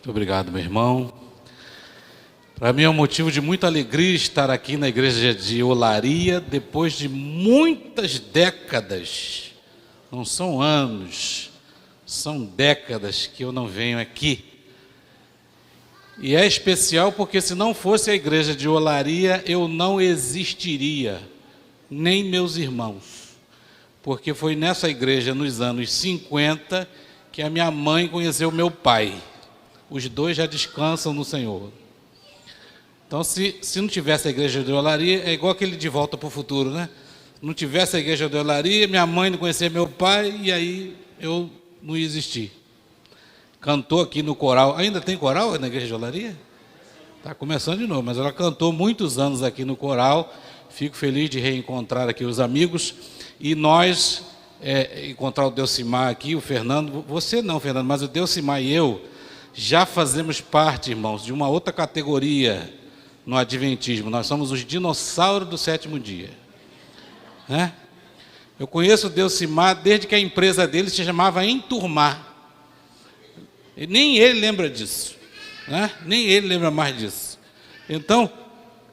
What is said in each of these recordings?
Muito obrigado, meu irmão. Para mim é um motivo de muita alegria estar aqui na igreja de Olaria, depois de muitas décadas, não são anos, são décadas que eu não venho aqui. E é especial porque se não fosse a igreja de Olaria, eu não existiria, nem meus irmãos. Porque foi nessa igreja, nos anos 50, que a minha mãe conheceu meu pai. Os dois já descansam no Senhor. Então, se não tivesse a igreja de Olaria, é igual aquele De Volta para o Futuro, né? Não tivesse a igreja de Olaria, minha mãe não conhecia meu pai, e aí eu não ia existir. Cantou aqui no coral. Ainda tem coral na igreja de Olaria? Está começando de novo, mas ela cantou muitos anos aqui no coral. Fico feliz de reencontrar aqui os amigos. E nós, encontrar o Delcimar aqui, o Fernando. Você não, Fernando, mas o Delcimar e eu já fazemos parte, irmãos, de uma outra categoria no Adventismo. Nós somos os dinossauros do sétimo dia. Né? Eu conheço o Delcimar desde que a empresa dele se chamava Enturmar. E nem ele lembra disso. Né? Nem ele lembra mais disso. Então,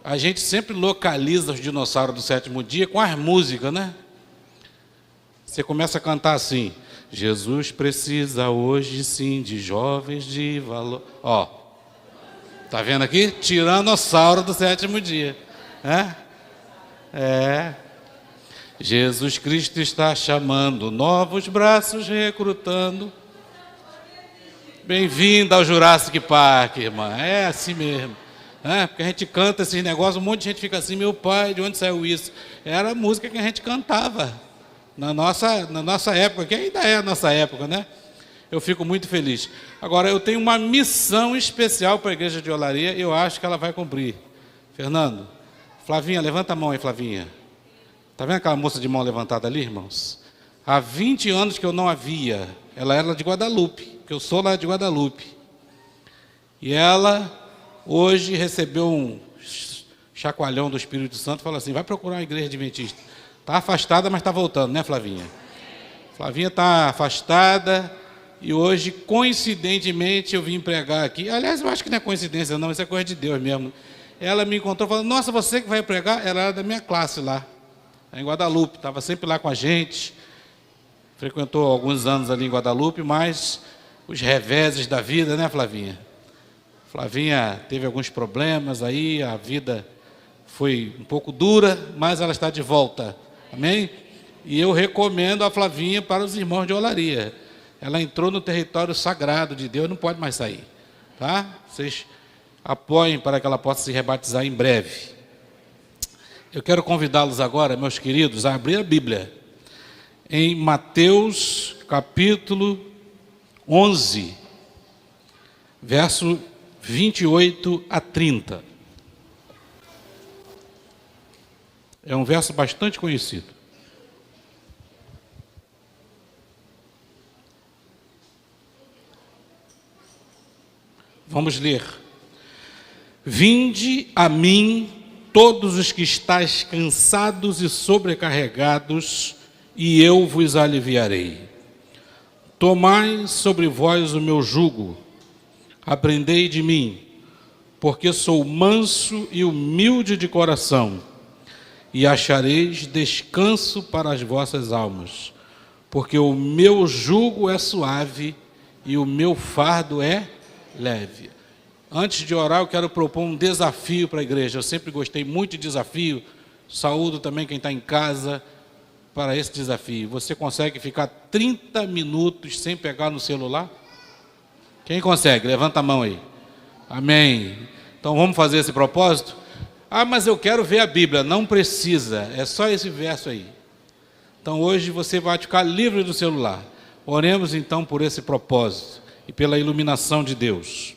a gente sempre localiza os dinossauros do sétimo dia com as músicas, né? Você começa a cantar assim: Jesus precisa hoje sim de jovens de valor. Ó, tá vendo aqui? Tiranossauro do sétimo dia. Jesus Cristo está chamando novos braços, recrutando. Bem-vindo ao Jurassic Park, irmã. É assim mesmo. Porque a gente canta esses negócios, um monte de gente fica assim: meu pai, de onde saiu isso? Era a música que a gente cantava na nossa época, que ainda é a nossa época, né? Eu fico muito feliz. Agora, eu tenho uma missão especial para a igreja de Olaria, eu acho que ela vai cumprir. Fernando, Flavinha, levanta a mão aí, Flavinha. Está vendo aquela moça de mão levantada ali, irmãos? Há 20 anos que eu não a via. Ela era de Guadalupe, que eu sou lá de Guadalupe. E ela, hoje, recebeu um chacoalhão do Espírito Santo e falou assim: vai procurar uma igreja adventista. Está afastada, mas está voltando, né, Flavinha? Flavinha está afastada e hoje, coincidentemente, eu vim pregar aqui. Aliás, eu acho que não é coincidência, não, isso é coisa de Deus mesmo. Ela me encontrou falando: nossa, você que vai pregar? Ela era da minha classe lá, em Guadalupe, estava sempre lá com a gente. Frequentou alguns anos ali em Guadalupe, mas os reveses da vida, né, Flavinha? Flavinha teve alguns problemas aí, a vida foi um pouco dura, mas ela está de volta. Amém? E eu recomendo a Flavinha para os irmãos de Olaria. Ela entrou no território sagrado de Deus, não pode mais sair. Tá? Vocês apoiem para que ela possa se rebatizar em breve. Eu quero convidá-los agora, meus queridos, a abrir a Bíblia em Mateus capítulo 11, verso 28 a 30. É um verso bastante conhecido. Vamos ler. Vinde a mim, todos os que estáis cansados e sobrecarregados, e eu vos aliviarei. Tomai sobre vós o meu jugo, aprendei de mim, porque sou manso e humilde de coração, e achareis descanso para as vossas almas, porque o meu jugo é suave e o meu fardo é leve. Antes de orar, eu quero propor um desafio para a igreja. Eu sempre gostei muito de desafio. Saúdo também quem está em casa para esse desafio. Você consegue ficar 30 minutos sem pegar no celular? Quem consegue? Levanta a mão aí. Amém. Então vamos fazer esse propósito? Ah, mas eu quero ver a Bíblia. Não precisa, é só esse verso aí. Então hoje você vai ficar livre do celular. Oremos então por esse propósito e pela iluminação de Deus.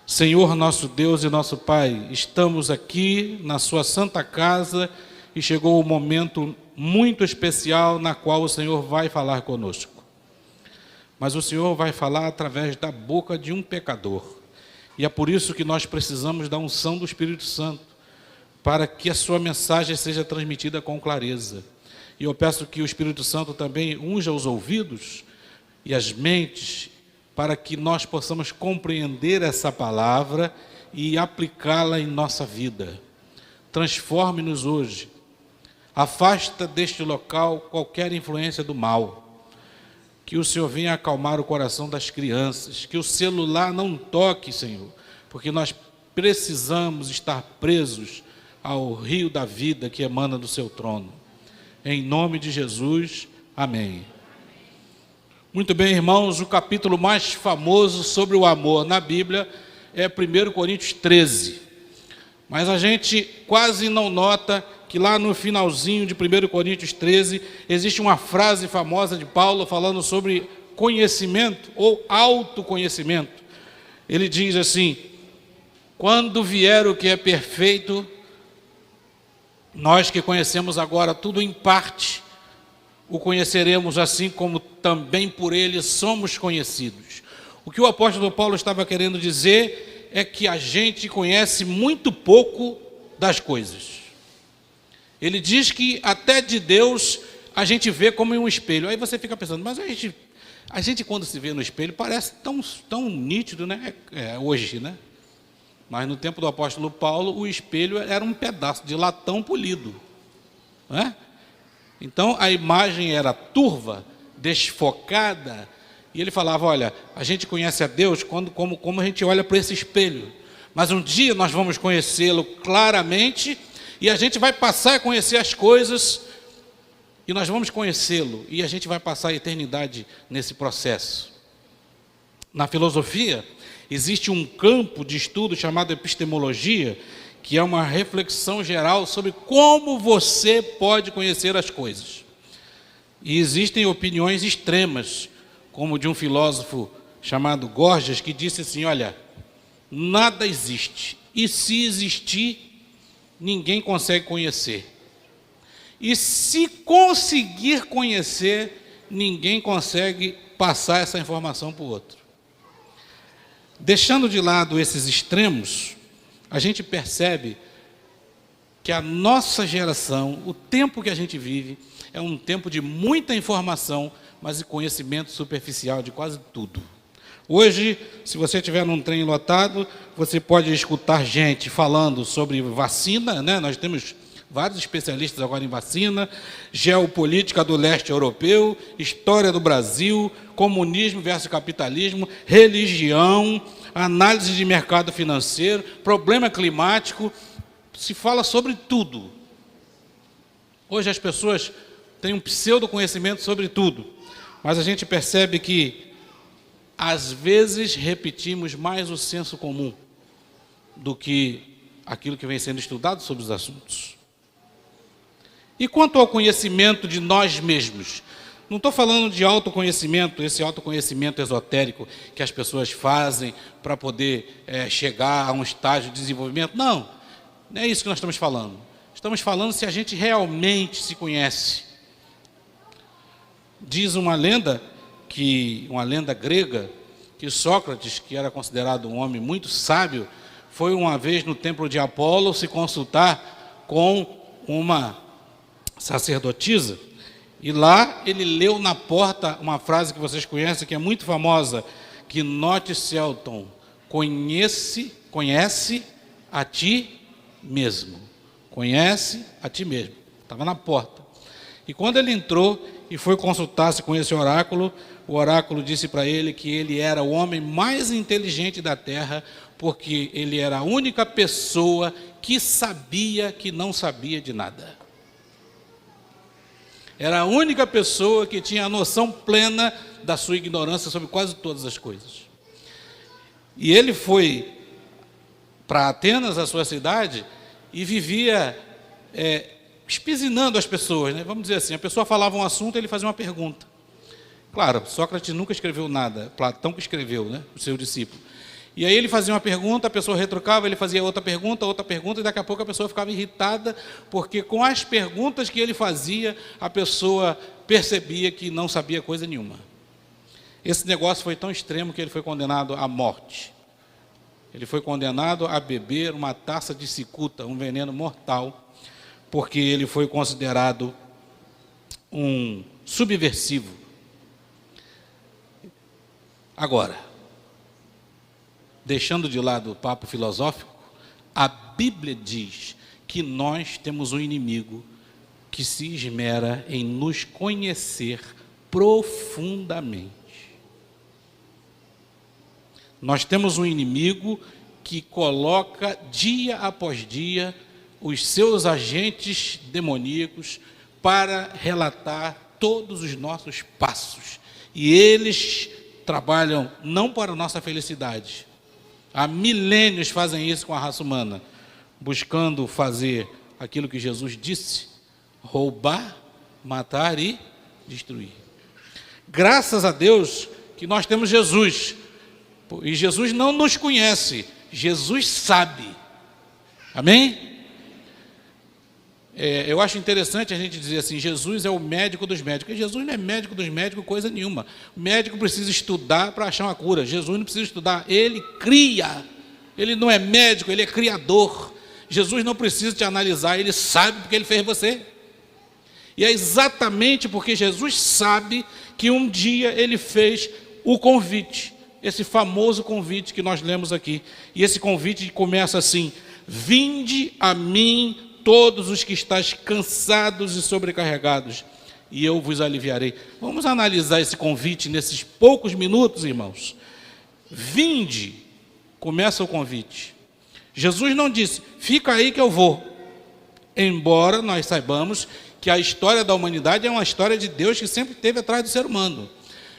Senhor, nosso Deus e nosso Pai, estamos aqui na sua santa casa e chegou o momento muito especial na qual o Senhor vai falar conosco. Mas o Senhor vai falar através da boca de um pecador. E é por isso que nós precisamos da unção do Espírito Santo, para que a sua mensagem seja transmitida com clareza. E eu peço que o Espírito Santo também unja os ouvidos e as mentes para que nós possamos compreender essa palavra e aplicá-la em nossa vida. Transforme-nos hoje. Afasta deste local qualquer influência do mal. Que o Senhor venha acalmar o coração das crianças. Que o celular não toque, Senhor, porque nós precisamos estar presos ao rio da vida que emana do seu trono. Em nome de Jesus, amém. Muito bem, irmãos, o capítulo mais famoso sobre o amor na Bíblia é 1 Coríntios 13. Mas a gente quase não nota que lá no finalzinho de 1 Coríntios 13, existe uma frase famosa de Paulo falando sobre conhecimento ou autoconhecimento. Ele diz assim: quando vier o que é perfeito, nós que conhecemos agora tudo em parte, o conheceremos assim como também por ele somos conhecidos. O que o apóstolo Paulo estava querendo dizer é que a gente conhece muito pouco das coisas. Ele diz que até de Deus a gente vê como em um espelho. Aí você fica pensando, mas a gente quando se vê no espelho parece tão nítido, né? Hoje, né? Mas no tempo do apóstolo Paulo, o espelho era um pedaço de latão polido, né? Então a imagem era turva, desfocada, e ele falava, olha, a gente conhece a Deus como a gente olha para esse espelho, mas um dia nós vamos conhecê-lo claramente, e a gente vai passar a conhecer as coisas, e nós vamos conhecê-lo, e a gente vai passar a eternidade nesse processo. Na filosofia, existe um campo de estudo chamado epistemologia, que é uma reflexão geral sobre como você pode conhecer as coisas. E existem opiniões extremas, como de um filósofo chamado Gorgias, que disse assim, olha, nada existe, e se existir, ninguém consegue conhecer. E se conseguir conhecer, ninguém consegue passar essa informação para o outro. Deixando de lado esses extremos, a gente percebe que a nossa geração, o tempo que a gente vive, é um tempo de muita informação, mas de conhecimento superficial de quase tudo. Hoje, se você estiver num trem lotado, você pode escutar gente falando sobre vacina, né? Nós temos vários especialistas agora em vacina, geopolítica do leste europeu, história do Brasil, comunismo versus capitalismo, religião, análise de mercado financeiro, problema climático, se fala sobre tudo. Hoje as pessoas têm um pseudo-conhecimento sobre tudo, mas a gente percebe que, às vezes, repetimos mais o senso comum do que aquilo que vem sendo estudado sobre os assuntos. E quanto ao conhecimento de nós mesmos? Não estou falando de autoconhecimento, esse autoconhecimento esotérico que as pessoas fazem para poder chegar a um estágio de desenvolvimento. Não é isso que nós estamos falando. Estamos falando se a gente realmente se conhece. Diz uma lenda grega, que Sócrates, que era considerado um homem muito sábio, foi uma vez no templo de Apolo se consultar com uma sacerdotisa, e lá ele leu na porta uma frase que vocês conhecem, que é muito famosa, que note Celton, conhece a ti mesmo. Conhece a ti mesmo. Estava na porta. E quando ele entrou e foi consultar-se com esse oráculo, o oráculo disse para ele que ele era o homem mais inteligente da terra, porque ele era a única pessoa que sabia que não sabia de nada. Era a única pessoa que tinha a noção plena da sua ignorância sobre quase todas as coisas. E ele foi para Atenas, a sua cidade, e vivia espizinando as pessoas, né? Vamos dizer assim, a pessoa falava um assunto, ele fazia uma pergunta. Claro, Sócrates nunca escreveu nada, Platão que escreveu, né? O seu discípulo. E aí ele fazia uma pergunta, a pessoa retrucava, ele fazia outra pergunta, e daqui a pouco a pessoa ficava irritada, porque com as perguntas que ele fazia, a pessoa percebia que não sabia coisa nenhuma. Esse negócio foi tão extremo que ele foi condenado à morte. Ele foi condenado a beber uma taça de cicuta, um veneno mortal, porque ele foi considerado um subversivo. Agora, deixando de lado o papo filosófico, a Bíblia diz que nós temos um inimigo que se esmera em nos conhecer profundamente. Nós temos um inimigo que coloca dia após dia os seus agentes demoníacos para relatar todos os nossos passos. E eles trabalham não para a nossa felicidade. Há milênios fazem isso com a raça humana, buscando fazer aquilo que Jesus disse: roubar, matar e destruir. Graças a Deus que nós temos Jesus. E Jesus não nos conhece, Jesus sabe. Amém? Eu acho interessante a gente dizer assim: Jesus é o médico dos médicos. E Jesus não é médico dos médicos coisa nenhuma. O médico precisa estudar para achar uma cura. Jesus não precisa estudar, ele cria. Ele não é médico, ele é criador. Jesus não precisa te analisar, ele sabe porque ele fez você. E é exatamente porque Jesus sabe que um dia ele fez o convite, esse famoso convite que nós lemos aqui. E esse convite começa assim: vinde a mim todos os que estáis cansados e sobrecarregados, e eu vos aliviarei. Vamos analisar esse convite nesses poucos minutos, irmãos. Vinde, começa o convite. Jesus não disse: fica aí que eu vou. Embora nós saibamos que a história da humanidade é uma história de Deus que sempre esteve atrás do ser humano.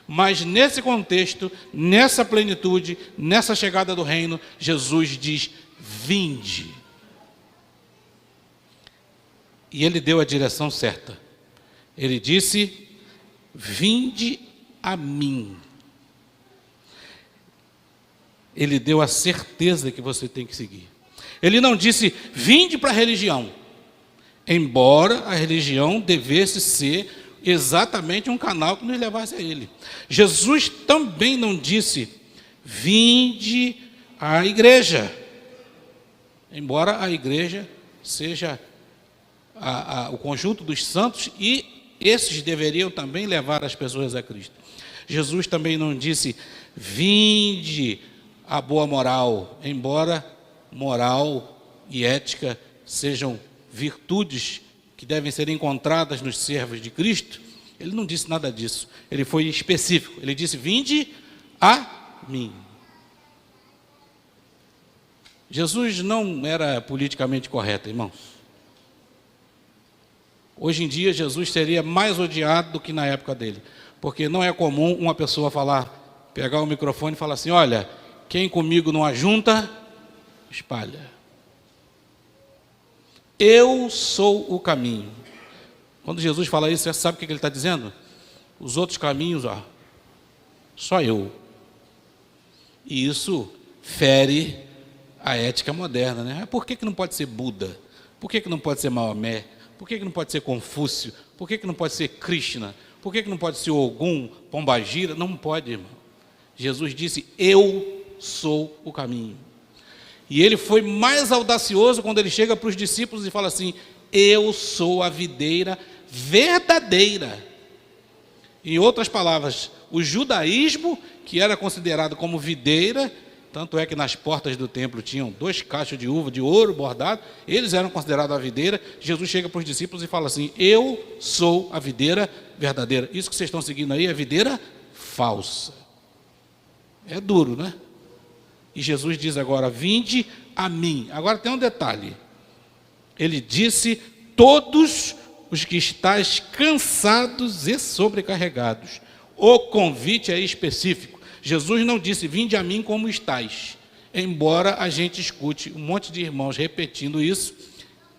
Mas nesse contexto, nessa plenitude, nessa chegada do reino, Jesus diz: vinde. E ele deu a direção certa. Ele disse: vinde a mim. Ele deu a certeza que você tem que seguir. Ele não disse: vinde para a religião. Embora a religião devesse ser exatamente um canal que nos levasse a ele. Jesus também não disse: vinde à igreja. Embora a igreja seja o conjunto dos santos, e esses deveriam também levar as pessoas a Cristo. Jesus também não disse: vinde à boa moral, embora moral e ética sejam virtudes que devem ser encontradas nos servos de Cristo. Ele não disse nada disso. Ele foi específico. Ele disse: vinde a mim. Jesus não era politicamente correto, irmãos. Hoje em dia, Jesus seria mais odiado do que na época dele, porque não é comum uma pessoa pegar o microfone e falar assim: olha, quem comigo não ajunta, espalha. Eu sou o caminho. Quando Jesus fala isso, você sabe o que ele está dizendo? Os outros caminhos, só eu. E isso fere a ética moderna, né? Por que não pode ser Buda? Por que não pode ser Maomé? Por que não pode ser Confúcio? Por que não pode ser Krishna? Por que não pode ser Ogum, Pombagira? Não pode, irmão. Jesus disse: eu sou o caminho. E ele foi mais audacioso quando ele chega para os discípulos e fala assim: eu sou a videira verdadeira. Em outras palavras, o judaísmo, que era considerado como videira, tanto é que nas portas do templo tinham 2 cachos de uva de ouro bordado, eles eram considerados a videira. Jesus chega para os discípulos e fala assim: eu sou a videira verdadeira. Isso que vocês estão seguindo aí é videira falsa. É duro, né? E Jesus diz agora: vinde a mim. Agora tem um detalhe. Ele disse: todos os que estáis cansados e sobrecarregados. O convite é específico. Jesus não disse: vinde a mim como estáis. Embora a gente escute um monte de irmãos repetindo isso,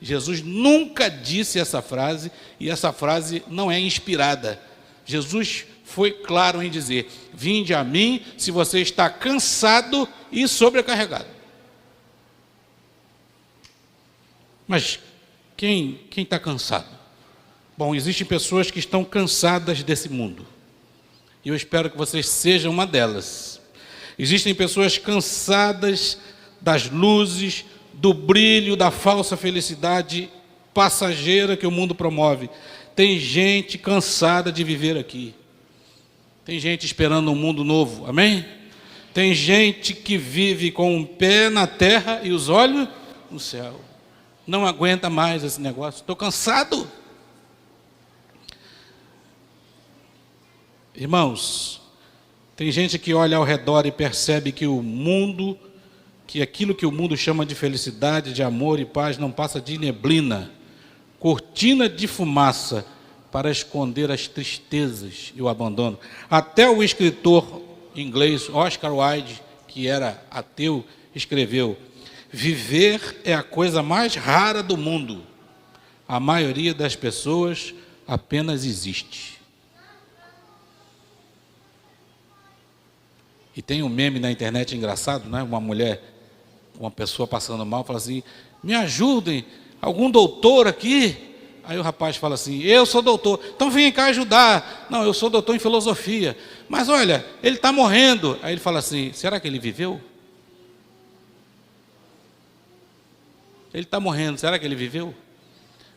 Jesus nunca disse essa frase, e essa frase não é inspirada. Jesus foi claro em dizer: vinde a mim se você está cansado e sobrecarregado. Mas quem está cansado? Bom, existem pessoas que estão cansadas desse mundo. E eu espero que vocês sejam uma delas. Existem pessoas cansadas das luzes, do brilho, da falsa felicidade passageira que o mundo promove. Tem gente cansada de viver aqui. Tem gente esperando um mundo novo, amém? Tem gente que vive com um pé na terra e os olhos no céu. Não aguenta mais esse negócio, estou cansado. Irmãos, tem gente que olha ao redor e percebe que o mundo, que aquilo que o mundo chama de felicidade, de amor e paz, não passa de neblina, cortina de fumaça para esconder as tristezas e o abandono. Até o escritor inglês Oscar Wilde, que era ateu, escreveu: viver é a coisa mais rara do mundo. A maioria das pessoas apenas existe. E tem um meme na internet engraçado, né? Uma pessoa passando mal, fala assim: me ajudem, algum doutor aqui? Aí o rapaz fala assim: eu sou doutor, então vem cá ajudar. Não, eu sou doutor em filosofia. Mas olha, ele está morrendo. Aí ele fala assim: será que ele viveu? Ele está morrendo, será que ele viveu?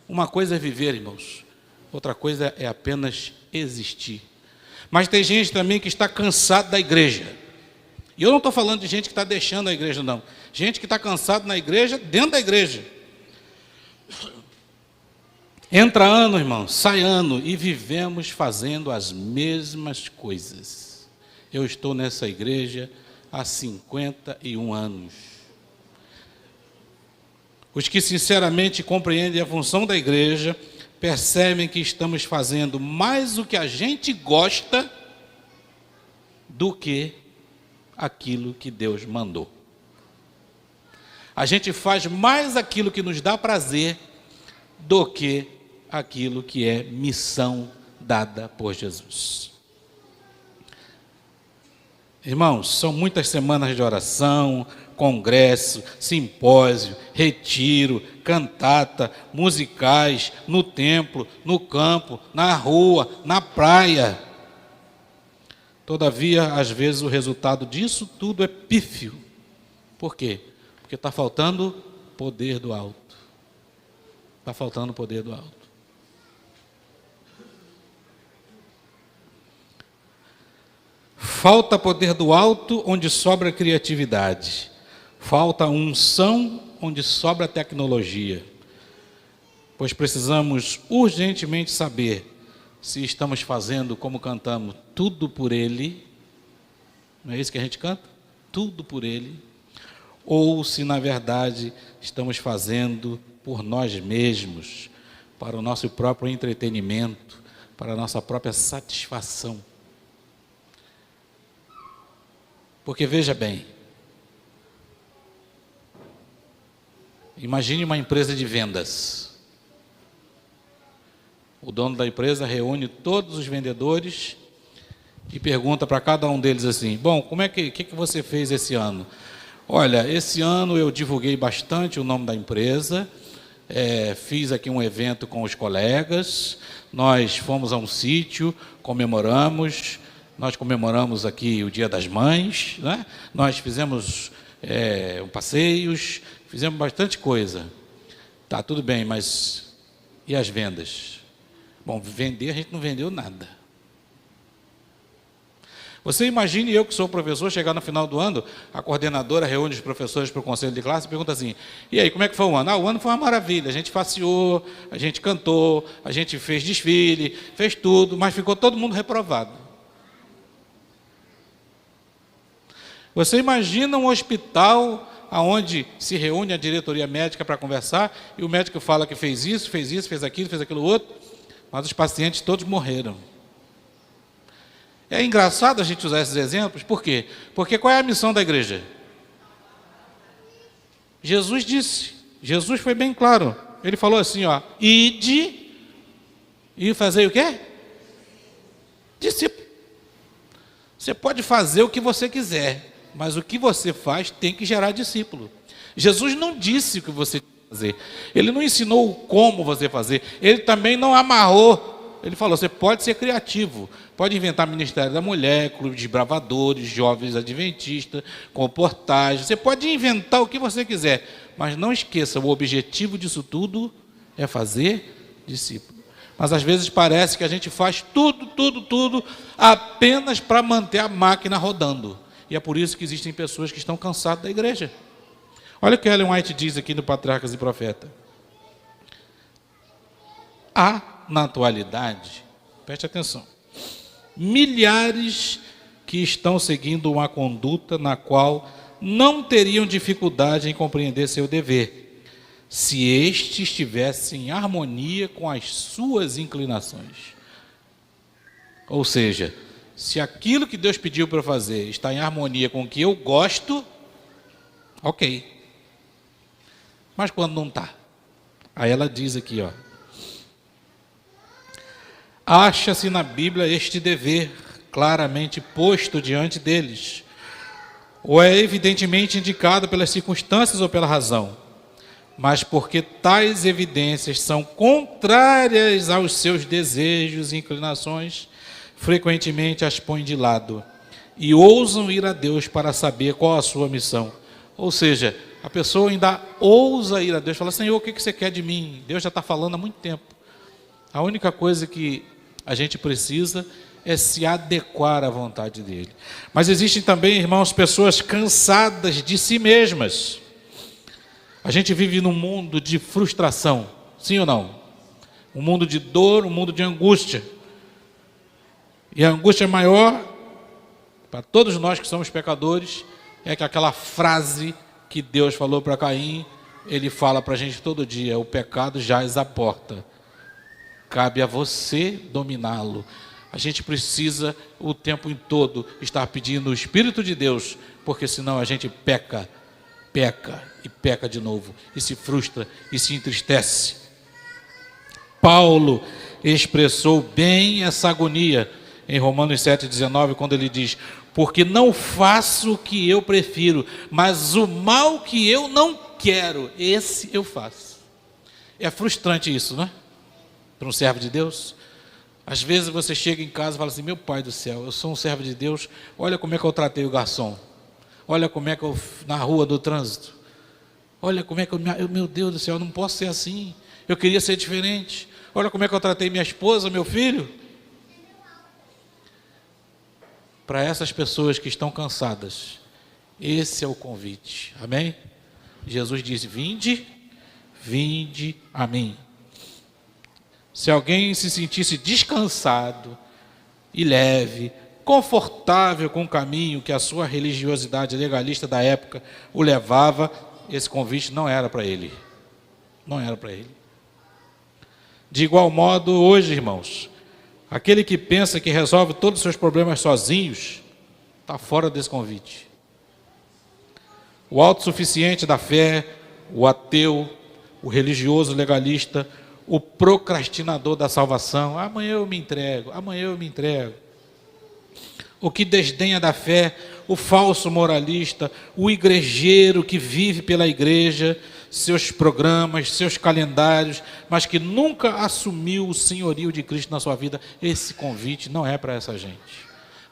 Uma coisa é viver, irmãos, outra coisa é apenas existir. Mas tem gente também que está cansado da igreja. E eu não estou falando de gente que está deixando a igreja, não. Gente que está cansado na igreja, dentro da igreja. Entra ano, irmão, sai ano, e vivemos fazendo as mesmas coisas. Eu estou nessa igreja há 51 anos. Os que sinceramente compreendem a função da igreja, percebem que estamos fazendo mais o que a gente gosta do que aquilo que Deus mandou. A gente faz mais aquilo que nos dá prazer do que aquilo que é missão dada por Jesus. Irmãos, são muitas semanas de oração, congresso, simpósio, retiro, cantata, musicais, no templo, no campo, na rua, na praia. Todavia, às vezes o resultado disso tudo é pífio. Por quê? Porque está faltando poder do alto. Está faltando poder do alto. Falta poder do alto onde sobra criatividade. Falta unção onde sobra tecnologia. Pois precisamos urgentemente saber se estamos fazendo, como cantamos, tudo por Ele. Não é isso que a gente canta? Tudo por Ele. Ou se, na verdade, estamos fazendo por nós mesmos, para o nosso próprio entretenimento, para a nossa própria satisfação. Porque veja bem, imagine uma empresa de vendas. O dono da empresa reúne todos os vendedores e pergunta para cada um deles assim: bom, como é que você fez esse ano? Olha, esse ano eu divulguei bastante o nome da empresa, fiz aqui um evento com os colegas, nós fomos a um sítio, nós comemoramos aqui o Dia das Mães, né? Nós fizemos passeios, fizemos bastante coisa. Tá, tudo bem, mas e as vendas? Bom, vender a gente não vendeu nada. Você imagine eu que sou professor, chegar no final do ano, a coordenadora reúne os professores para o conselho de classe e pergunta assim: e aí, como é que foi o ano? O ano foi uma maravilha, a gente passeou, a gente cantou, a gente fez desfile, fez tudo, mas ficou todo mundo reprovado. Você imagina um hospital onde se reúne a diretoria médica para conversar e o médico fala que fez isso, fez aquilo outro, mas os pacientes todos morreram. É engraçado a gente usar esses exemplos, por quê? Porque qual é a missão da igreja? Jesus disse, Jesus foi bem claro, ele falou assim, ó: ide e fazer o quê? Discípulo. Você pode fazer o que você quiser, mas o que você faz tem que gerar discípulo. Jesus não disse o que você tem que fazer, ele não ensinou como você fazer, ele também não amarrou. Ele falou: você pode ser criativo, pode inventar Ministério da Mulher, Clube de Bravadores, Jovens Adventistas, comportagem, você pode inventar o que você quiser, mas não esqueça, o objetivo disso tudo é fazer discípulo. Mas às vezes parece que a gente faz tudo apenas para manter a máquina rodando. E é por isso que existem pessoas que estão cansadas da igreja. Olha o que Ellen White diz aqui no Patriarcas e Profetas. Há, na atualidade, preste atenção, milhares que estão seguindo uma conduta na qual não teriam dificuldade em compreender seu dever, se este estivesse em harmonia com as suas inclinações. Ou seja, se aquilo que Deus pediu para eu fazer está em harmonia com o que eu gosto, ok. Mas quando não está? Aí ela diz aqui, ó. Acha-se na Bíblia este dever claramente posto diante deles, ou é evidentemente indicado pelas circunstâncias ou pela razão, mas porque tais evidências são contrárias aos seus desejos e inclinações, frequentemente as põem de lado e ousam ir a Deus para saber qual a sua missão. Ou seja, a pessoa ainda ousa ir a Deus, fala: Senhor, o que você quer de mim? Deus já está falando há muito tempo. A única coisa que a gente precisa é se adequar à vontade dele. Mas existem também, irmãos, pessoas cansadas de si mesmas. A gente vive num mundo de frustração, sim ou não? Um mundo de dor, um mundo de angústia. E a angústia maior, para todos nós que somos pecadores, é que aquela frase que Deus falou para Caim, ele fala para a gente todo dia: o pecado jaz à porta. Cabe a você dominá-lo. A gente precisa o tempo em todo estar pedindo o Espírito de Deus, porque senão a gente peca e peca de novo, e se frustra e se entristece. Paulo expressou bem essa agonia em Romanos 7,19, quando ele diz: porque não faço o que eu prefiro, mas o mal que eu não quero, esse eu faço. É frustrante isso, não é? Para um servo de Deus. Às vezes você chega em casa e fala assim: meu pai do céu, eu sou um servo de Deus, olha como é que eu tratei o garçom, olha como é que eu, na rua do trânsito, olha como é que meu Deus do céu, eu não posso ser assim, eu queria ser diferente, olha como é que eu tratei minha esposa, meu filho. Para essas pessoas que estão cansadas, esse é o convite, amém? Jesus disse: vinde a mim. Se alguém se sentisse descansado e leve, confortável com o caminho que a sua religiosidade legalista da época o levava, esse convite não era para ele. Não era para ele. De igual modo, hoje, irmãos, aquele que pensa que resolve todos os seus problemas sozinhos, está fora desse convite. O autossuficiente da fé, o ateu, o religioso legalista, o procrastinador da salvação: amanhã eu me entrego, amanhã eu me entrego. O que desdenha da fé, o falso moralista, o igrejeiro que vive pela igreja, seus programas, seus calendários, mas que nunca assumiu o senhorio de Cristo na sua vida, esse convite não é para essa gente.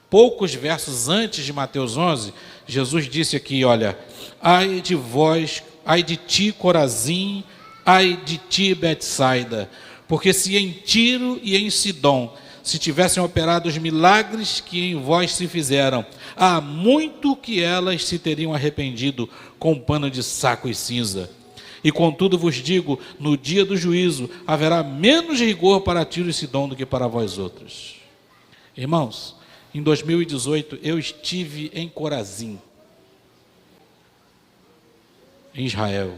Poucos versos antes de Mateus 11, Jesus disse aqui, olha: ai de vós, ai de ti, Corazim, ai de ti, Betsaida, porque se em Tiro e em Sidom se tivessem operado os milagres que em vós se fizeram, há muito que elas se teriam arrependido com pano de saco e cinza. E contudo vos digo, no dia do juízo haverá menos rigor para Tiro e Sidom do que para vós outros. Irmãos, em 2018 eu estive em Corazim, em Israel.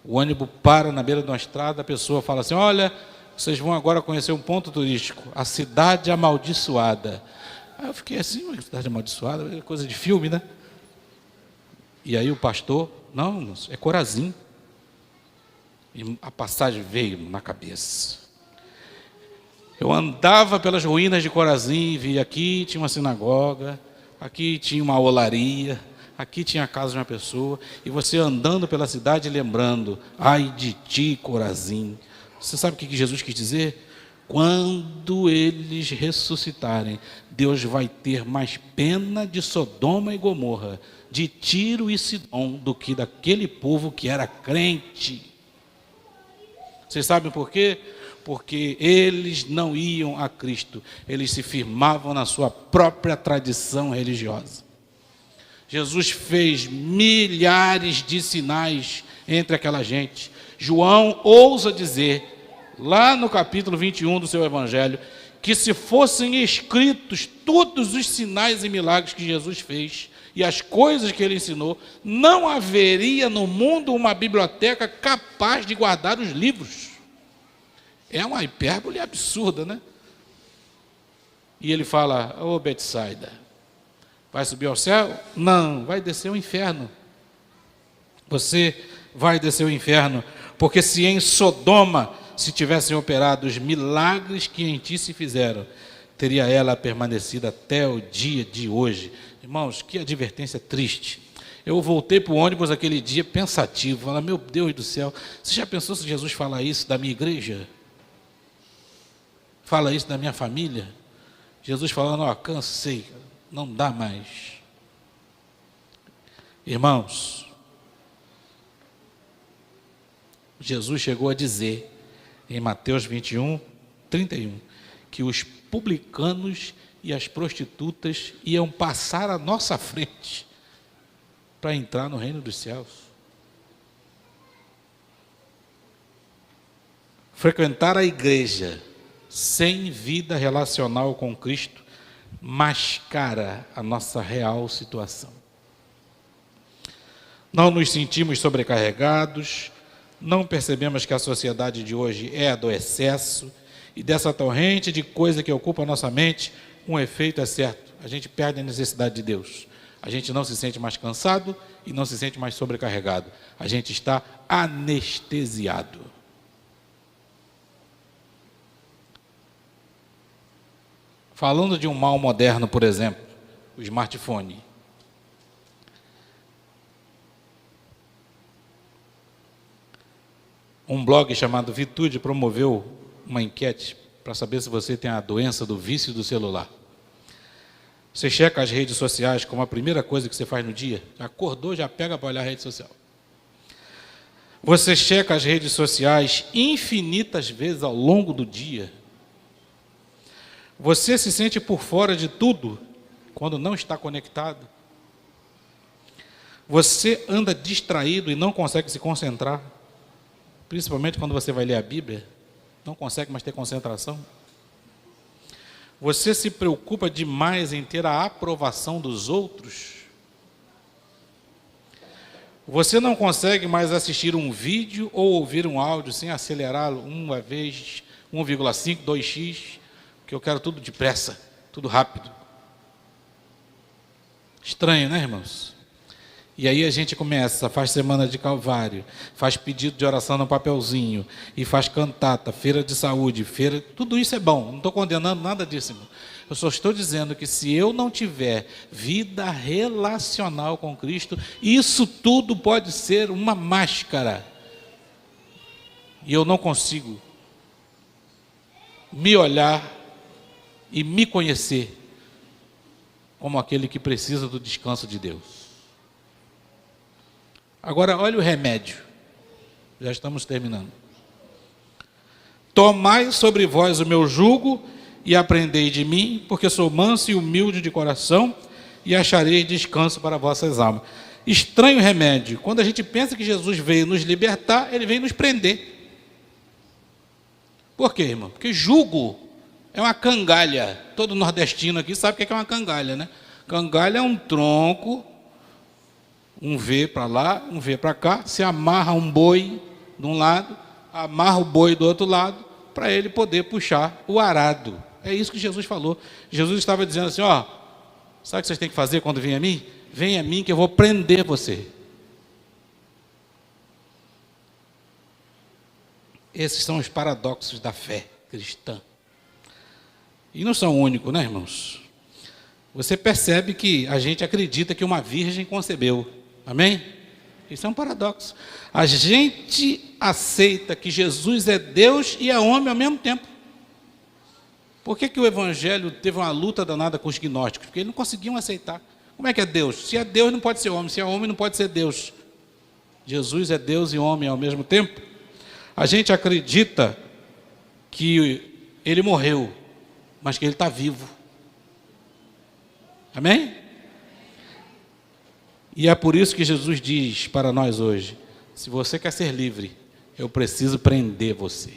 O ônibus para na beira de uma estrada, a pessoa fala assim: olha, vocês vão agora conhecer um ponto turístico, a cidade amaldiçoada. Aí eu fiquei assim: uma cidade amaldiçoada, coisa de filme, né? E aí o pastor: não, é Corazim. E a passagem veio na cabeça. Eu andava pelas ruínas de Corazim, via aqui tinha uma sinagoga, aqui tinha uma olaria, aqui tinha a casa de uma pessoa, e você andando pela cidade lembrando: ai de ti, Corazim. Você sabe o que Jesus quis dizer? Quando eles ressuscitarem, Deus vai ter mais pena de Sodoma e Gomorra, de Tiro e Sidom, do que daquele povo que era crente. Vocês sabem por quê? porque eles não iam a Cristo, eles se firmavam na sua própria tradição religiosa. Jesus fez milhares de sinais entre aquela gente. João ousa dizer, lá no capítulo 21 do seu evangelho, que se fossem escritos todos os sinais e milagres que Jesus fez e as coisas que ele ensinou, não haveria no mundo uma biblioteca capaz de guardar os livros. É uma hipérbole absurda, né? E ele fala, ô Betsaida, vai subir ao céu? Não, vai descer ao inferno. Você vai descer ao inferno, porque se em Sodoma se tivessem operado os milagres que em ti se fizeram, teria ela permanecido até o dia de hoje. Irmãos, que advertência triste. Eu voltei para o ônibus aquele dia pensativo, falando, meu Deus do céu, você já pensou se Jesus falar isso da minha igreja? Fala isso da minha família? Jesus falando, ó, cansei, não dá mais. Irmãos, Jesus chegou a dizer, em Mateus 21, 31, que os publicanos e as prostitutas iam passar à nossa frente para entrar no reino dos céus. Frequentar a igreja sem vida relacional com Cristo mascara a nossa real situação. Não nos sentimos sobrecarregados, não percebemos que a sociedade de hoje é a do excesso, e dessa torrente de coisa que ocupa a nossa mente, um efeito é certo, a gente perde a necessidade de Deus. A gente não se sente mais cansado e não se sente mais sobrecarregado. A gente está anestesiado. Falando de um mal moderno, por exemplo, o smartphone. Um blog chamado Vitude promoveu uma enquete para saber se você tem a doença do vício do celular. Você checa as redes sociais como a primeira coisa que você faz no dia? Já acordou, já pega para olhar a rede social. Você checa as redes sociais infinitas vezes ao longo do dia. Você se sente por fora de tudo quando não está conectado. Você anda distraído e não consegue se concentrar. Principalmente quando você vai ler a Bíblia, não consegue mais ter concentração. Você se preocupa demais em ter a aprovação dos outros. Você não consegue mais assistir um vídeo ou ouvir um áudio sem acelerá-lo uma vez, 1,5, 2x, porque eu quero tudo depressa, tudo rápido. Estranho, né, irmãos? E aí a gente começa, faz semana de Calvário, faz pedido de oração no papelzinho, e faz cantata, feira de saúde, tudo isso é bom, não estou condenando nada disso, irmão. Eu só estou dizendo que se eu não tiver vida relacional com Cristo, isso tudo pode ser uma máscara. E eu não consigo me olhar e me conhecer como aquele que precisa do descanso de Deus. Agora, olha o remédio. Já estamos terminando. Tomai sobre vós o meu jugo e aprendei de mim, porque sou manso e humilde de coração, e acharei descanso para vossas almas. Estranho remédio. Quando a gente pensa que Jesus veio nos libertar, ele veio nos prender. Por quê, irmão? Porque jugo é uma cangalha. Todo nordestino aqui sabe o que é uma cangalha, né? Cangalha é um tronco, um V para lá, um V para cá, se amarra um boi de um lado, amarra o boi do outro lado, para ele poder puxar o arado. É isso que Jesus falou. Jesus estava dizendo assim, ó, sabe o que vocês têm que fazer quando vem a mim? Vem a mim que eu vou prender você. Esses são os paradoxos da fé cristã. E não são únicos, né, irmãos? Você percebe que a gente acredita que uma virgem concebeu. Amém? Isso é um paradoxo. A gente aceita que Jesus é Deus e é homem ao mesmo tempo. Por que o Evangelho teve uma luta danada com os gnósticos? Porque eles não conseguiam aceitar. Como é que é Deus? Se é Deus, não pode ser homem. Se é homem, não pode ser Deus. Jesus é Deus e homem ao mesmo tempo. A gente acredita que ele morreu, mas que ele está vivo. Amém? E é por isso que Jesus diz para nós hoje: se você quer ser livre, eu preciso prender você.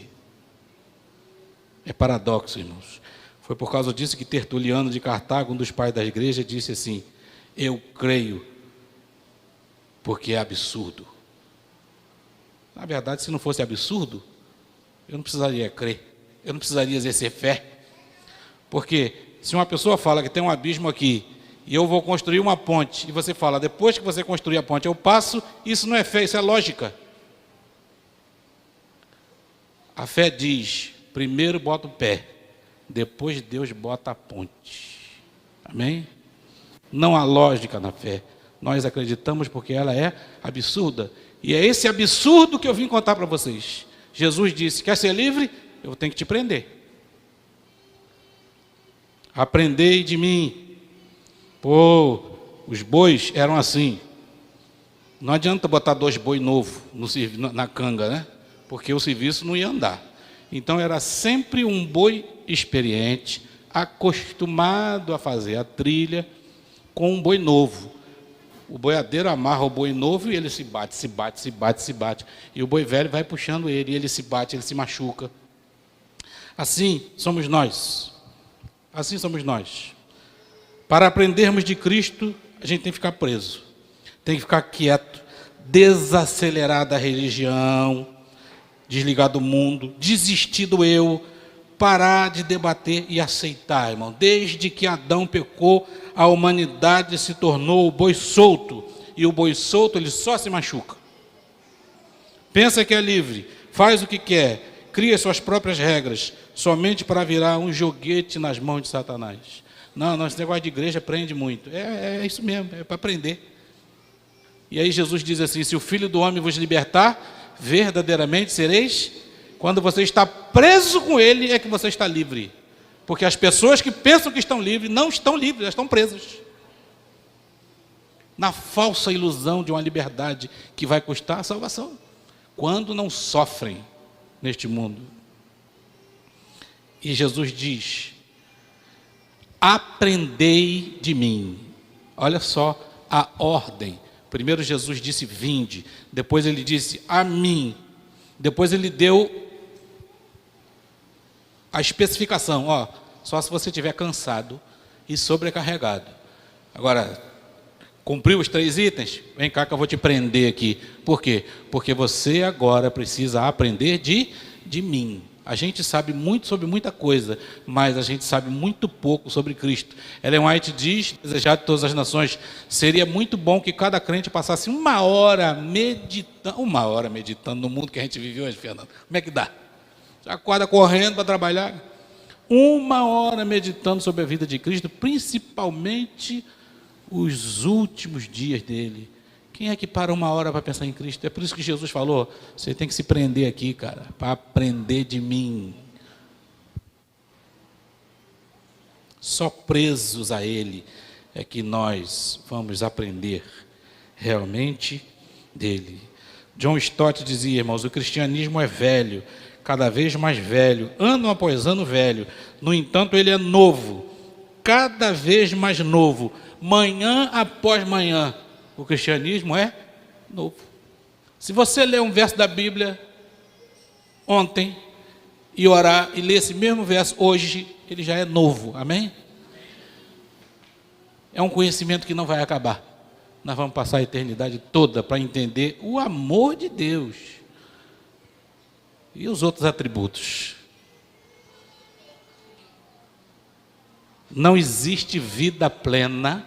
É paradoxo, irmãos. Foi por causa disso que Tertuliano de Cartago, um dos pais da igreja, disse assim: eu creio, porque é absurdo. Na verdade, se não fosse absurdo, eu não precisaria crer, eu não precisaria exercer fé. Porque se uma pessoa fala que tem um abismo aqui, e eu vou construir uma ponte, e você fala, depois que você construir a ponte eu passo, isso não é fé, isso é lógica. A fé diz: primeiro bota o pé, depois Deus bota a ponte. Amém? Não há lógica na fé. Nós acreditamos porque ela é absurda. E é esse absurdo que eu vim contar para vocês. Jesus disse: quer ser livre? Eu tenho que te prender. Aprendei de mim. Pô, os bois eram assim. Não adianta botar 2 bois novos na canga, né? Porque o serviço não ia andar. Então era sempre um boi experiente, acostumado a fazer a trilha, com um boi novo. O boiadeiro amarra o boi novo e ele se bate. E o boi velho vai puxando ele, e ele se bate, ele se machuca. Assim somos nós. Assim somos nós. Para aprendermos de Cristo, a gente tem que ficar preso. Tem que ficar quieto, desacelerar da religião, desligar do mundo, desistir do eu, parar de debater e aceitar, irmão. Desde que Adão pecou, a humanidade se tornou o boi solto. E o boi solto, ele só se machuca. Pensa que é livre, faz o que quer, cria suas próprias regras, somente para virar um joguete nas mãos de Satanás. Não, esse negócio de igreja prende muito. É isso mesmo, é para prender. E aí Jesus diz assim: se o Filho do Homem vos libertar, verdadeiramente sereis. Quando você está preso com ele, é que você está livre. Porque as pessoas que pensam que estão livres, não estão livres, elas estão presas. Na falsa ilusão de uma liberdade que vai custar a salvação. Quando não sofrem neste mundo. E Jesus diz: aprendei de mim. Olha só a ordem. Primeiro Jesus disse: vinde. Depois ele disse: a mim. Depois ele deu a especificação: ó, só se você estiver cansado e sobrecarregado. Agora, cumpriu os 3 itens? Vem cá que eu vou te prender aqui. Por quê? Porque você agora precisa aprender de mim. A gente sabe muito sobre muita coisa, mas a gente sabe muito pouco sobre Cristo. Ellen White diz, desejado de todas as nações, seria muito bom que cada crente passasse 1 hora meditando. 1 hora meditando no mundo que a gente vive hoje, Fernando. Como é que dá? Já acorda correndo para trabalhar. 1 hora meditando sobre a vida de Cristo, principalmente os últimos dias dele. Quem é que para 1 hora para pensar em Cristo? É por isso que Jesus falou: você tem que se prender aqui, cara, para aprender de mim. Só presos a Ele é que nós vamos aprender realmente dele. John Stott dizia, irmãos, o cristianismo é velho, cada vez mais velho, ano após ano velho. No entanto, ele é novo, cada vez mais novo, manhã após manhã. O cristianismo é novo. Se você ler um verso da Bíblia ontem e orar e ler esse mesmo verso hoje, ele já é novo. Amém? É um conhecimento que não vai acabar. Nós vamos passar a eternidade toda para entender o amor de Deus e os outros atributos. Não existe vida plena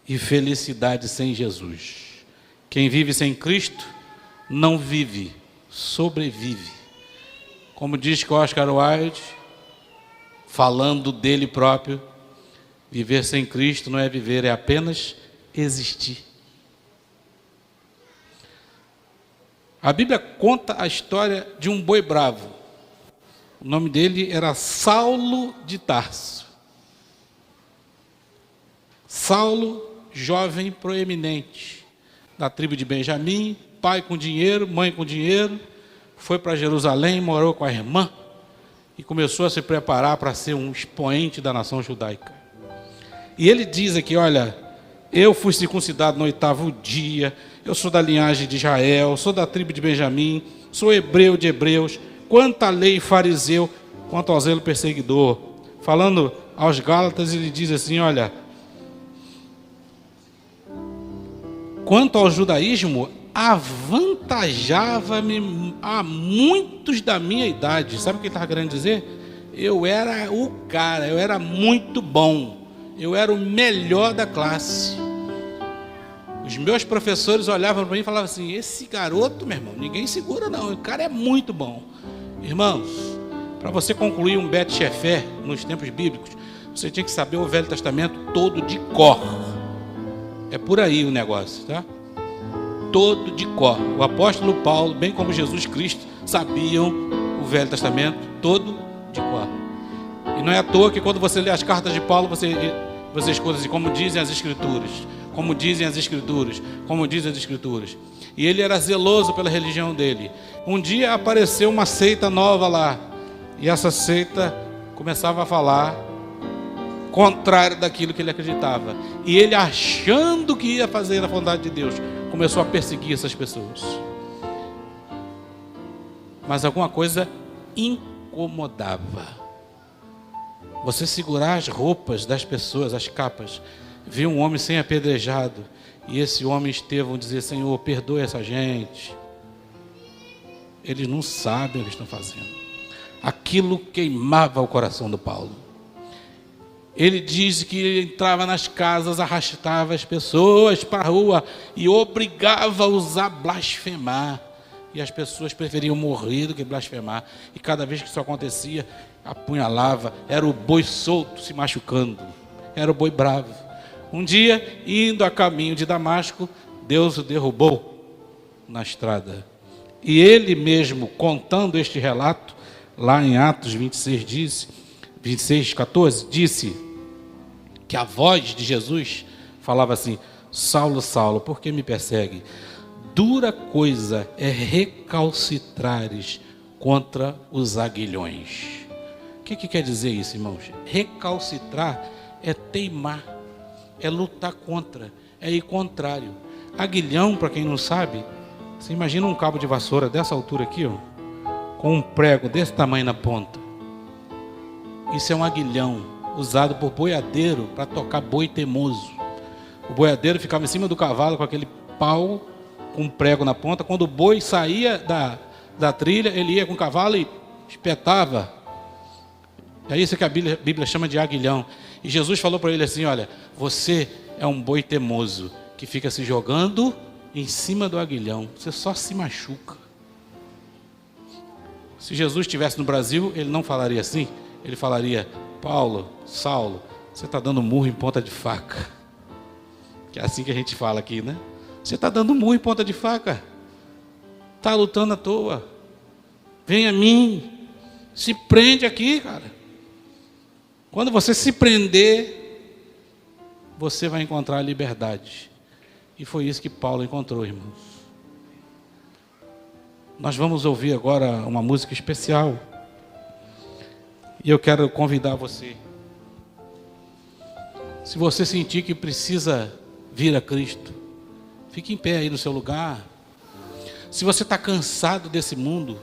e felicidade sem Jesus. Quem vive sem Cristo não vive, sobrevive. Como diz Oscar Wilde, falando dele próprio, viver sem Cristo não é viver, é apenas existir. A Bíblia conta a história de um boi bravo. O nome dele era Saulo de Tarso. Saulo, jovem proeminente, da tribo de Benjamim, pai com dinheiro, mãe com dinheiro, foi para Jerusalém, morou com a irmã, e começou a se preparar para ser um expoente da nação judaica. E ele diz aqui, olha, eu fui circuncidado no 8º dia, eu sou da linhagem de Israel, sou da tribo de Benjamim, sou hebreu de hebreus, quanto à lei fariseu, quanto ao zelo perseguidor. Falando aos Gálatas, ele diz assim, olha, quanto ao judaísmo, avantajava-me a muitos da minha idade. Sabe o que ele estava querendo dizer? Eu era o cara, eu era muito bom, eu era o melhor da classe. Os meus professores olhavam para mim e falavam assim, esse garoto, meu irmão, ninguém segura não, o cara é muito bom. Irmãos, para você concluir um Bet Shefé nos tempos bíblicos, você tinha que saber o Velho Testamento todo de cor. É por aí o negócio, tá? Todo de cor. O apóstolo Paulo, bem como Jesus Cristo, sabiam o Velho Testamento todo de cor. E não é à toa que quando você lê as cartas de Paulo, você escuta assim, como dizem as Escrituras, como dizem as Escrituras, como dizem as Escrituras. E ele era zeloso pela religião dele. Um dia apareceu uma seita nova lá, e essa seita começava a falar contrário daquilo que ele acreditava. E ele, achando que ia fazer a vontade de Deus, começou a perseguir essas pessoas. Mas alguma coisa incomodava. Você segurar as roupas das pessoas, as capas, ver um homem sem apedrejado, e esse homem Estevão dizer, Senhor, perdoe essa gente. Eles não sabem o que estão fazendo. Aquilo queimava o coração do Paulo. Ele diz que ele entrava nas casas, arrastava as pessoas para a rua e obrigava-os a blasfemar. E as pessoas preferiam morrer do que blasfemar. E cada vez que isso acontecia, apunhalava. Era o boi solto se machucando. Era o boi bravo. Um dia, indo a caminho de Damasco, Deus o derrubou na estrada. E ele mesmo, contando este relato, lá em Atos 26:14, disse que a voz de Jesus falava assim, Saulo, Saulo, por que me persegue? Dura coisa é recalcitrares contra os aguilhões. O que quer dizer isso, irmãos? Recalcitrar é teimar, é lutar contra, é ir contrário. Aguilhão, para quem não sabe, você imagina um cabo de vassoura dessa altura aqui, ó, com um prego desse tamanho na ponta. Isso é um aguilhão, usado por boiadeiro para tocar boi teimoso. O boiadeiro ficava em cima do cavalo com aquele pau com um prego na ponta. Quando o boi saía da trilha, ele ia com o cavalo e espetava. É isso que a Bíblia chama de aguilhão. E Jesus falou para ele assim, olha, você é um boi teimoso que fica se jogando em cima do aguilhão. Você só se machuca. Se Jesus estivesse no Brasil, ele não falaria assim. Ele falaria, Paulo, Saulo, você está dando murro em ponta de faca. Que é assim que a gente fala aqui, né? Você está dando murro em ponta de faca. Está lutando à toa. Vem a mim. Se prende aqui, cara. Quando você se prender, você vai encontrar a liberdade. E foi isso que Paulo encontrou, irmãos. Nós vamos ouvir agora uma música especial. E eu quero convidar você. Se você sentir que precisa vir a Cristo, fique em pé aí no seu lugar. Se você está cansado desse mundo,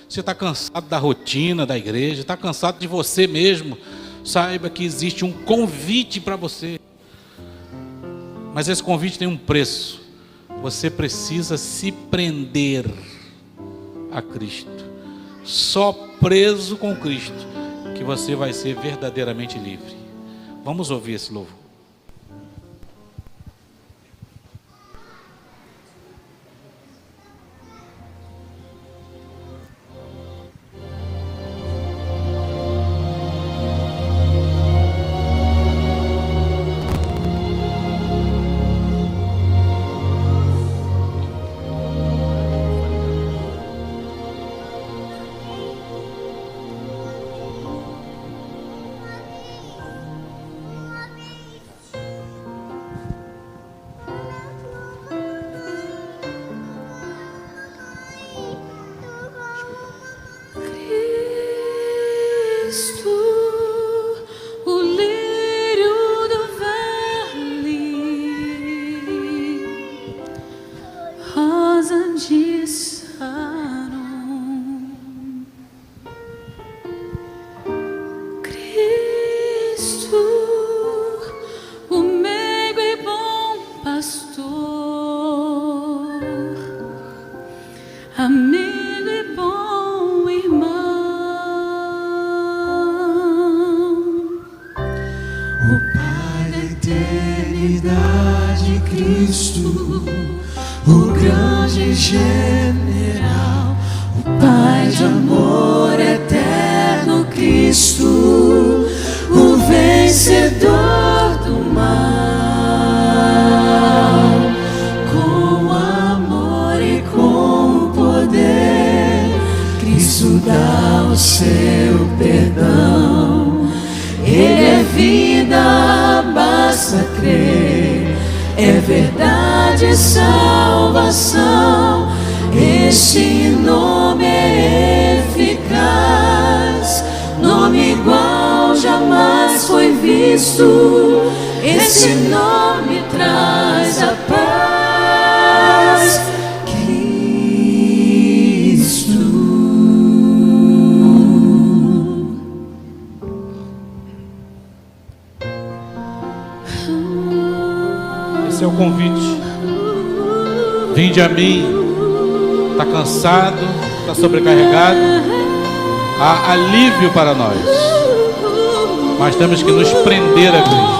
você está cansado da rotina da igreja, está cansado de você mesmo, saiba que existe um convite para você. Mas esse convite tem um preço. Você precisa se prender a Cristo. Só preso com Cristo que você vai ser verdadeiramente livre. Vamos ouvir esse louvor. amigo e bom irmão, o Pai da eternidade, Cristo, o grande general, o Pai de amor eterno, Cristo, o vencedor do mal. Cristo dá o seu perdão. Ele é vida, basta crer. É verdade, salvação. Este nome é eficaz, nome igual jamais foi visto. Esse nome traz a paz. Esse é o convite. Vinde a mim. Está cansado, está sobrecarregado. Há alívio para nós. Mas temos que nos prender a Cristo.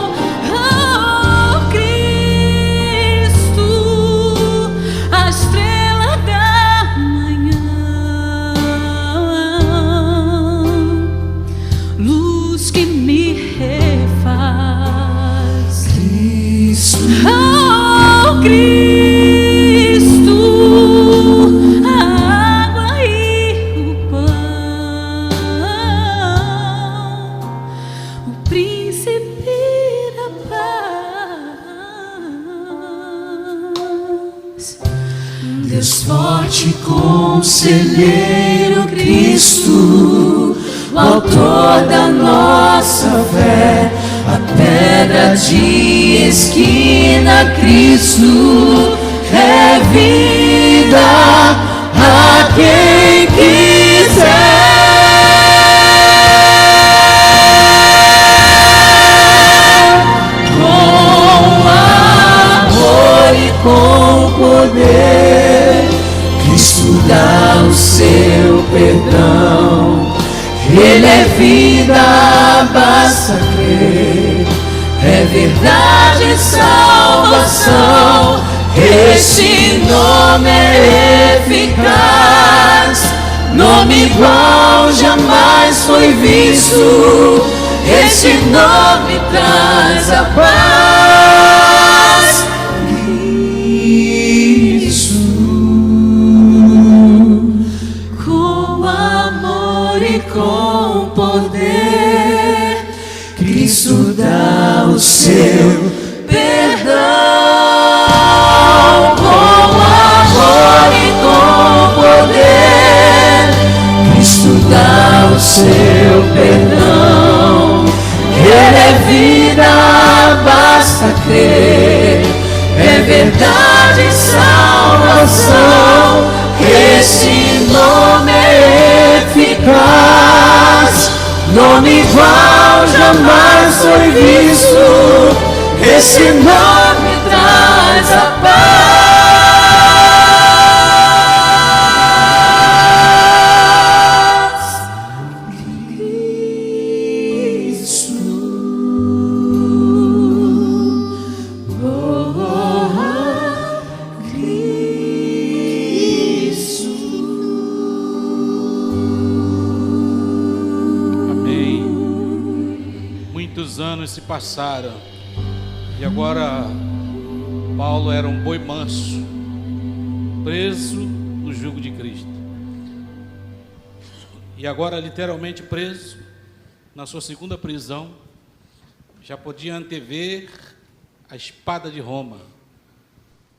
Deus forte, conselheiro, Cristo, o autor da nossa fé, a pedra de esquina, Cristo, é vida a quem quiser. Com amor e com poder, Cristo dá o seu perdão. Ele é vida, basta crer. É verdade, salvação. Este nome é eficaz, nome igual jamais foi visto. Esse nome traz a paz. Com poder, Cristo dá o seu perdão. Com amor e com poder, Cristo dá o seu perdão. Ele é vida, basta crer. É verdade, salvação. Esse nome é eficaz, nome igual jamais foi visto. Esse nome traz a paz. Cristo, Muitos anos se passaram e agora Paulo era um boi manso, preso no jugo de Cristo. E agora literalmente preso na sua segunda prisão, já podia antever a espada de Roma.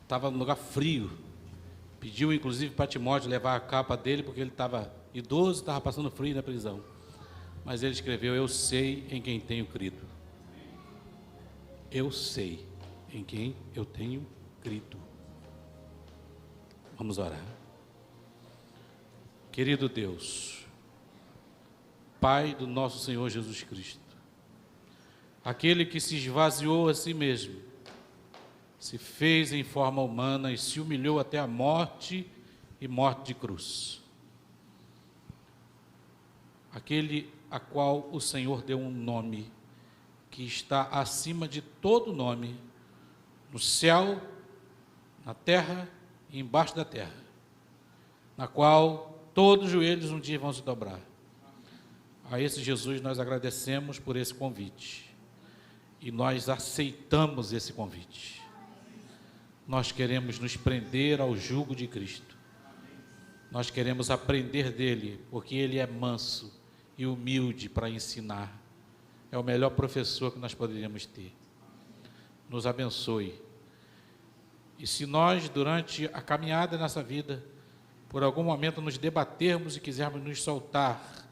Estava num lugar frio. Pediu inclusive para Timóteo levar a capa dele, porque ele estava idoso, estava passando frio na prisão. Mas ele escreveu: eu sei em quem tenho crido. Eu sei em quem eu tenho crido. Vamos orar. Querido Deus, Pai do nosso Senhor Jesus Cristo, aquele que se esvaziou a si mesmo, se fez em forma humana e se humilhou até a morte e morte de cruz. Aquele a qual o Senhor deu um nome que está acima de todo nome, no céu, na terra e embaixo da terra, na qual todos os joelhos um dia vão se dobrar. A esse Jesus nós agradecemos por esse convite e nós aceitamos esse convite. Nós queremos nos prender ao jugo de Cristo. Nós queremos aprender dele, porque ele é manso e humilde para ensinar. É o melhor professor que nós poderíamos ter. Nos abençoe. E se nós, durante a caminhada nessa vida, por algum momento nos debatermos e quisermos nos soltar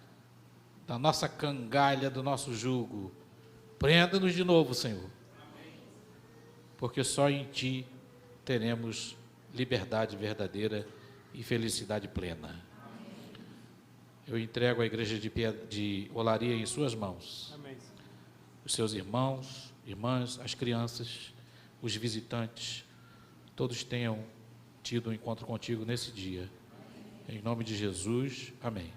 da nossa cangalha, do nosso jugo, prenda-nos de novo, Senhor. Porque só em Ti teremos liberdade verdadeira e felicidade plena. Eu entrego a igreja de Olaria em suas mãos. Amém. Os seus irmãos, irmãs, as crianças, os visitantes, todos tenham tido um encontro contigo nesse dia. Em nome de Jesus, amém.